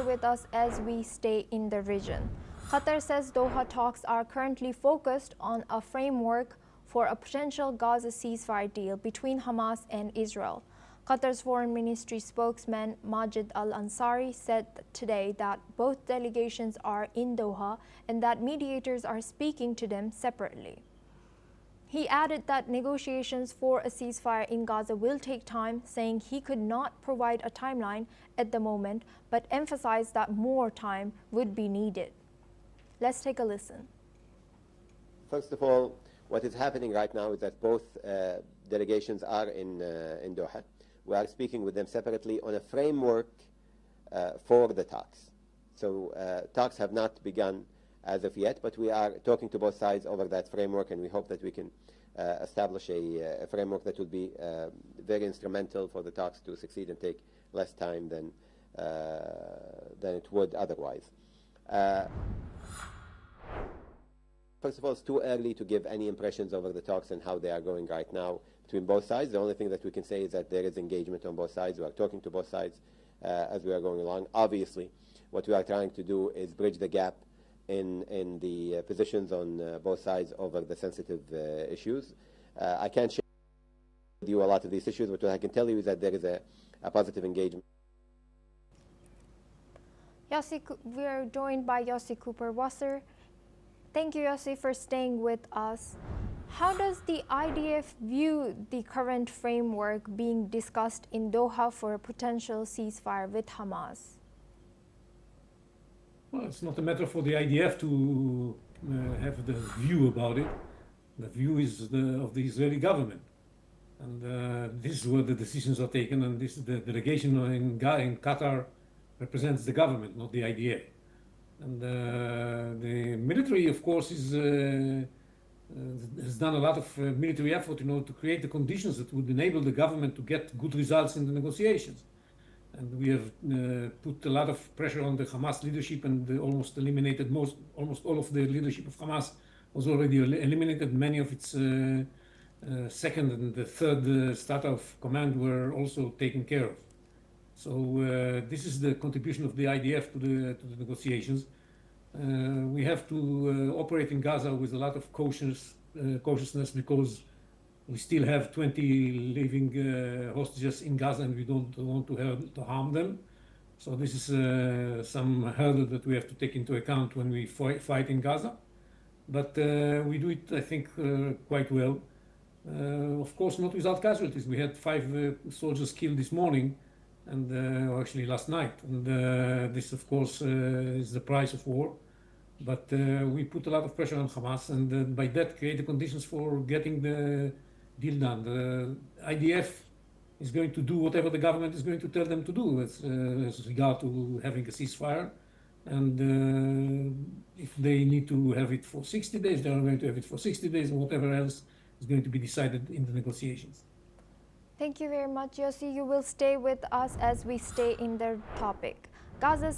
with us as we stay in the region. Qatar says Doha talks are currently focused on a framework for a potential Gaza ceasefire deal between Hamas and Israel. Qatar's Foreign Ministry spokesman Majid Al-Ansari said today that both delegations are in Doha and that mediators are speaking to them separately. He added that negotiations for a ceasefire in Gaza will take time, saying he could not provide a timeline at the moment, but emphasized that more time would be needed. Let's take a listen. First of all, what is happening right now is that both delegations are in Doha. We are speaking with them separately on a framework for the talks. So talks have not begun as of yet, but we are talking to both sides over that framework, and we hope that we can establish a framework that will be very instrumental for the talks to succeed and take less time than it would otherwise. First of all, it's too early to give any impressions over the talks and how they are going right now between both sides. The only thing that we can say is that there is engagement on both sides. We are talking to both sides as we are going along. Obviously, what we are trying to do is bridge the gap in the positions on both sides over the sensitive issues. I can't share with you a lot of these issues, but what I can tell you is that there is a positive engagement. Yossi, we are joined by Yossi Cooper-Wasser. Thank you, Yossi, for staying with us. How does the IDF view the current framework being discussed in Doha for a potential ceasefire with Hamas? Well, it's not a matter for the IDF to have the view about it. The view is of the Israeli government. And this is where the decisions are taken, and this is the delegation in Qatar represents the government, not the IDF. And the military, of course, has done a lot of military effort in order to create the conditions that would enable the government to get good results in the negotiations. And we have put a lot of pressure on the Hamas leadership and almost eliminated almost all of the leadership of Hamas was already eliminated. Many of its second and the third strata of command were also taken care of. So this is the contribution of the IDF to the negotiations. We have to operate in Gaza with a lot of cautiousness because we still have 20 living hostages in Gaza, and we don't want to harm them. So this is some hurdle that we have to take into account when we fight in Gaza. But we do it, I think, quite well. Of course, not without casualties. We had 5 soldiers killed this morning, and or actually last night. And this, of course, is the price of war. But we put a lot of pressure on Hamas, and by that create the conditions for getting the deal done. The IDF is going to do whatever the government is going to tell them to do as regard to having a ceasefire. And if they need to have it for 60 days, they are going to have it for 60 days, and whatever else is going to be decided in the negotiations. Thank you very much, Yossi. You will stay with us as we stay in the topic. Gaza